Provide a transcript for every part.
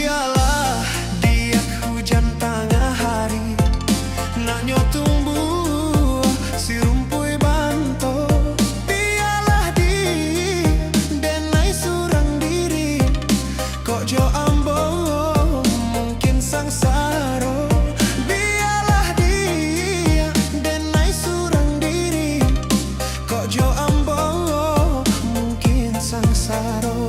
Biarlah dia hujan tengah hari, naknya tumbuh si rumpui banto. Biarlah dia denai surang diri, kok jo ambo mungkin sangsaro. Biarlah dia denai surang diri, kok jo ambo mungkin sangsaro.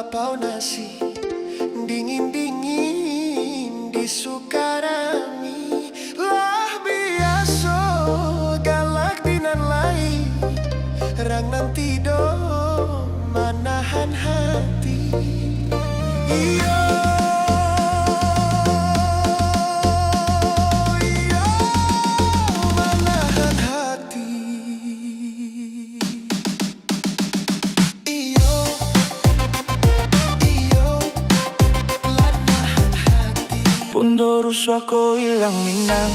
Pau nasi dingin-dingin di Sukarami, lah biasa galak dinan lain, rang nanti do manahan hati. Iyo manahan hati. Pundorus ako ilang minang,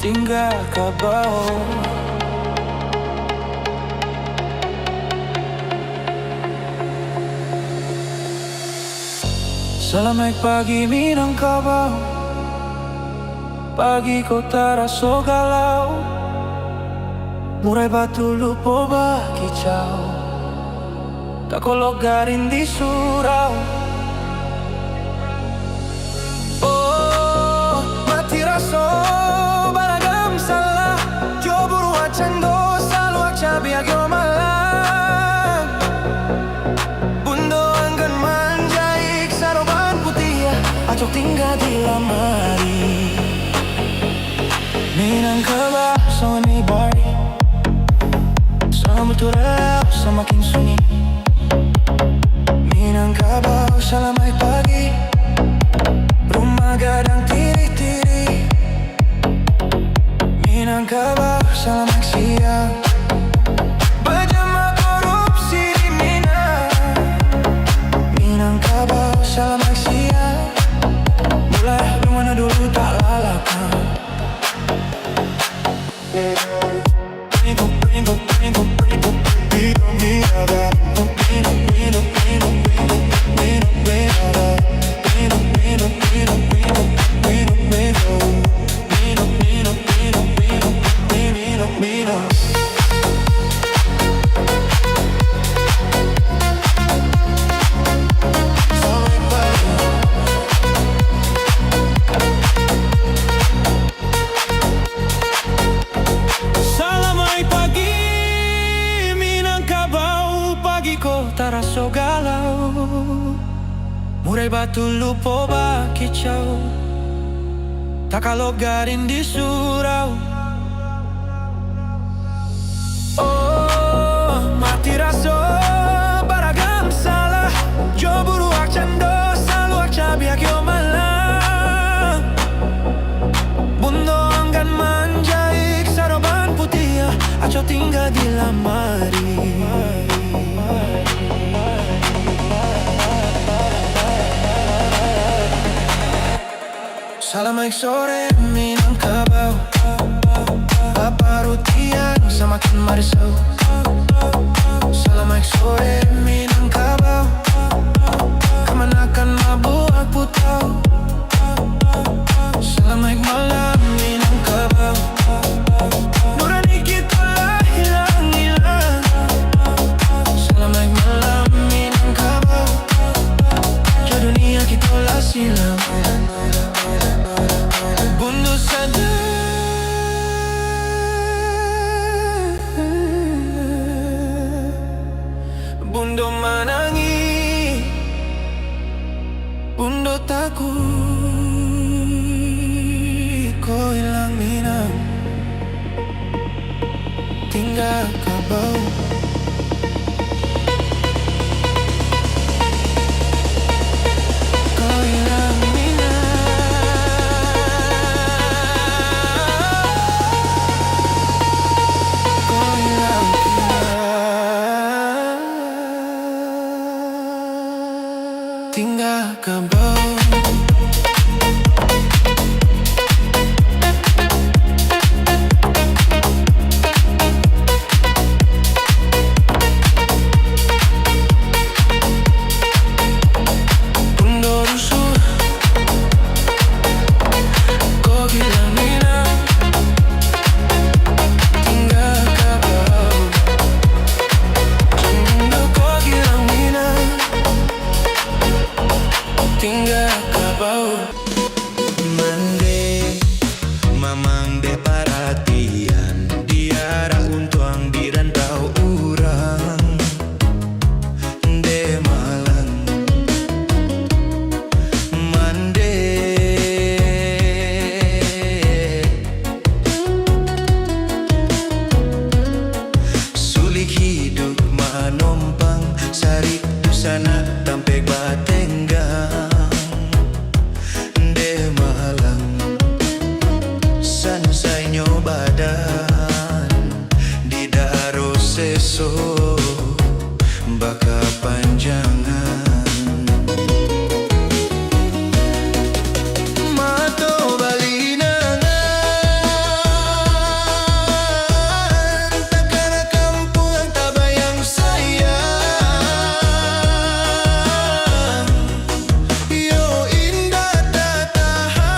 tinggal kabaw. Selamat pagi minang kabaw, pagi ko taraso galau, murai batu lupo bakicau, kakologarin di surau. Oh, mati raso balagam salah, jo buru acan dosa lu aca biagyo malang. Bundo anggan manjaik saroban putih, acok tinggal di lamari. Minangkabau sama ni bari, sama turau semakin sunyi. Minangkabau selamat pagi, rumah gadang tiri-tiri. Minangkabau selamat siang, berjamaah korupsi di Minang. Minangkabau selamat siang, mulai mana dulu tak lalakan. Taraso galau, murai batu lupo ba kicau, takalogarin di surau. Oh, mati raso baragam salah, jo buru akcando salu akcabiak yo malam. Bundo anggan manjaik saroban putih, aco tinggal di lamari. Salamaik sore minum kabau, paparutian semakin marisau. Salamaik sore minum kabau, kemanakan mabuk aku tahu. Salamaik malam minum kabau, nurani kita hilang-hilang. Salamaik malam minum kabau, jo dunia kita lah silam. Bundo sadar, bundo manangi, bundo takut kau hilang minang, tinggal kabau. Tinggal kabau. Tinggal kabau. Mande mamang de perhatian diara untuang di rantau urang de malang. Mande sulik hidup manompang sarik dusana tampek batenggang. Sansai nyobadan di daro seso baka panjangan. Mato balinangan takana kampung ang tabayang sayang. Yo indah tatahan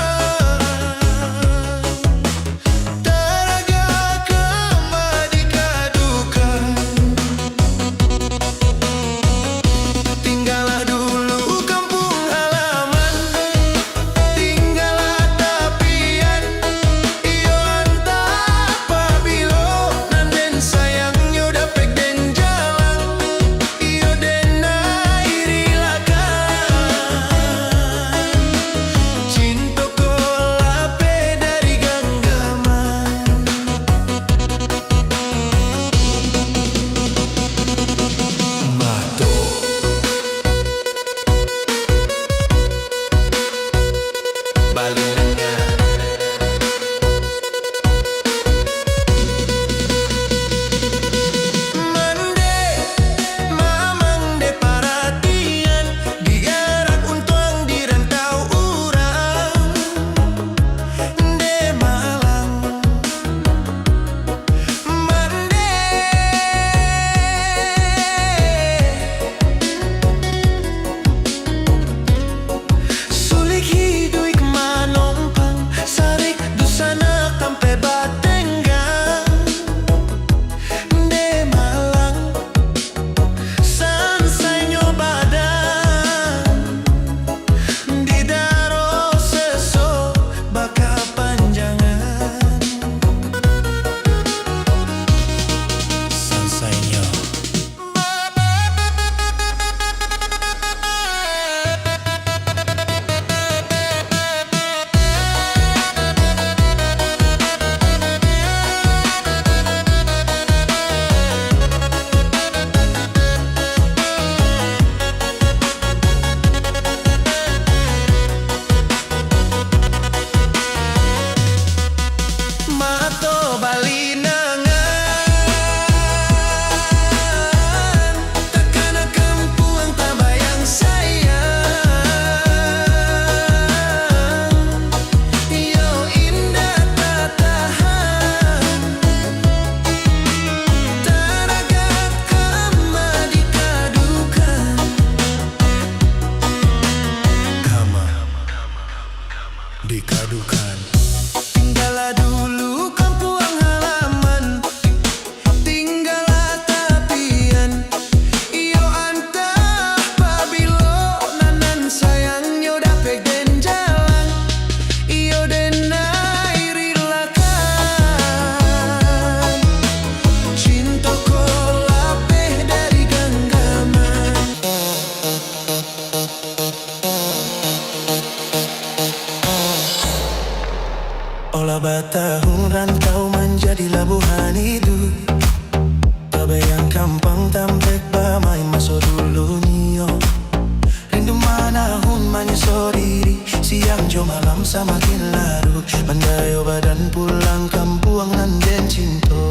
kampung tampek bamai masa dulu nio. Rindu manahun menyusuri siang jo malam semakin larut. Mandayo badan pulang kampung nanden cinta.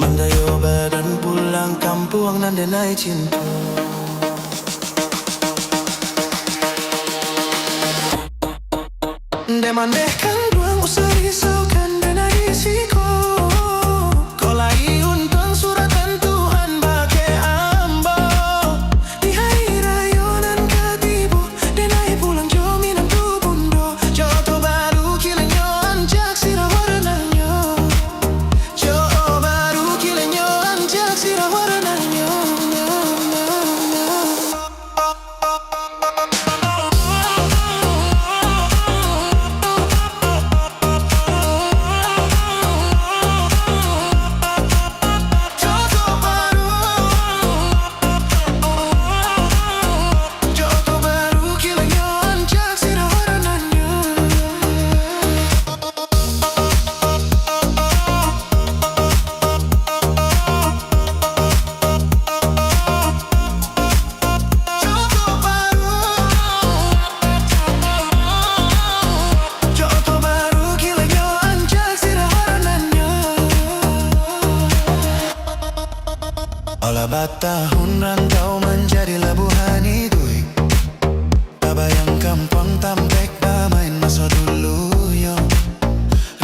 Mandayo badan pulang kampung nanden ai cinta. Demandehkan ruang usah risaukan dan risiko. Kolai untung suratan Tuhan bake ambo. Di hari rayonan katibo denai pulang jo minam tu bundo. Joto baru kilenyo anjak sira warnanyo. Jo baru kilenyo anjak sira warnanyo. Olah batahun rantau menjadi labuhan hidup. Tabayang kampung tampek bamain masa dulu yo.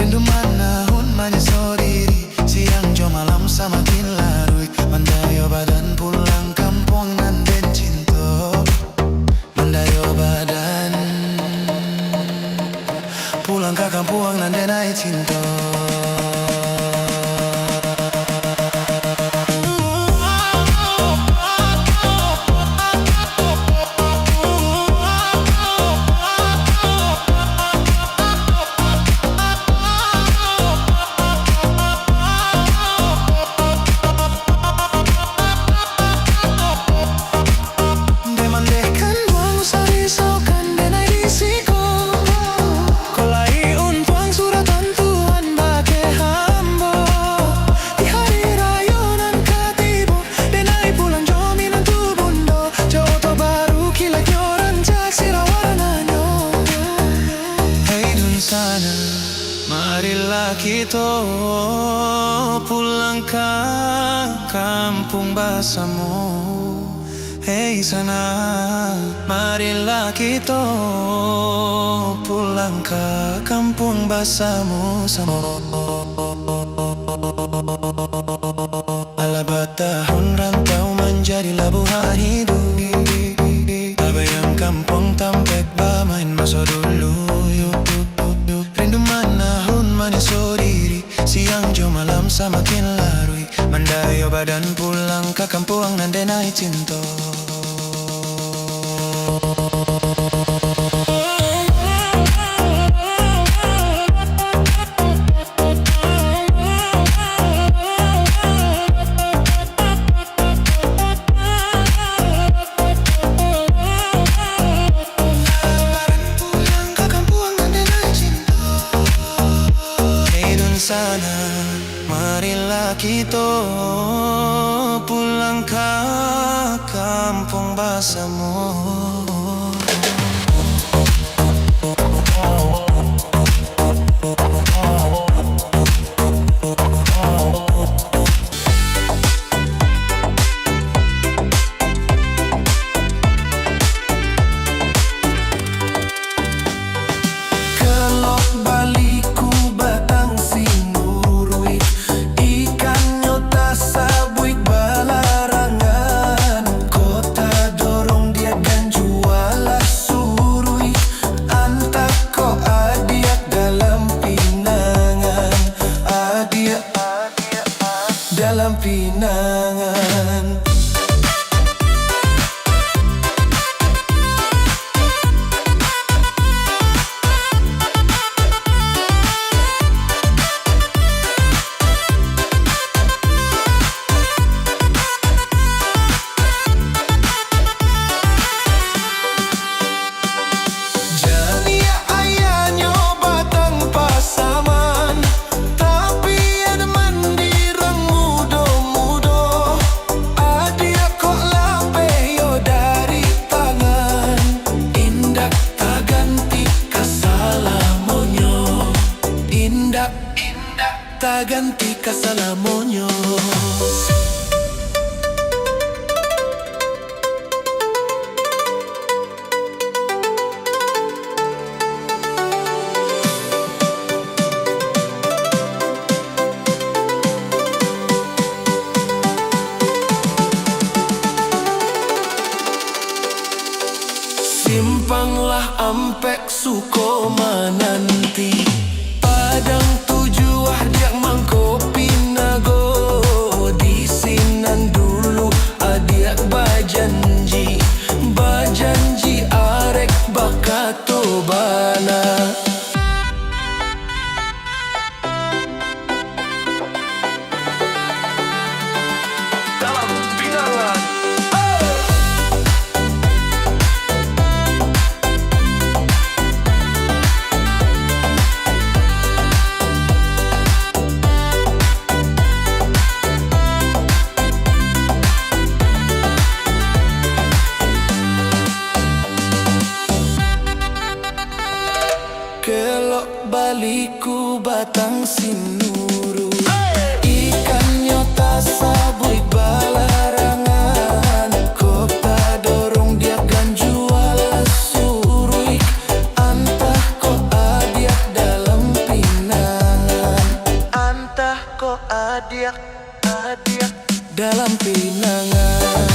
Rindu manahun menyesal diri siang jo malam semakin larut. Mandayo badan pulang kampung nanden cinta. Mandayo badan pulang ke kampung nanden ai cinta. Marilah kita pulang ke kampung basamu. Hei sana, marilah kita pulang ke kampung basamu sama. Ala batahun rantau menjadi labuhan hidup. Tabayang kampung tampek bamain masa dulu yuk. Rindu manahun menyesal diri siang jo malam semakin larut. Mandayo badan pulang ke kampung nanden ai cinta. Sana, marilah kita pulang ke kampung basamu. Dalam pinangan kasalamonyo. Simpanglah ampek Sukoma nanti Padang tujuh diak mangko pinago di sinan dulu adiak bajanji arek bakato bana. Dalam pinangan kelok baliku batang sinuru ikan nyota sabui balarangan kota dorong dia kan jual surui antah ko adiak dalam pinangan antah ko adiak dalam pinangan.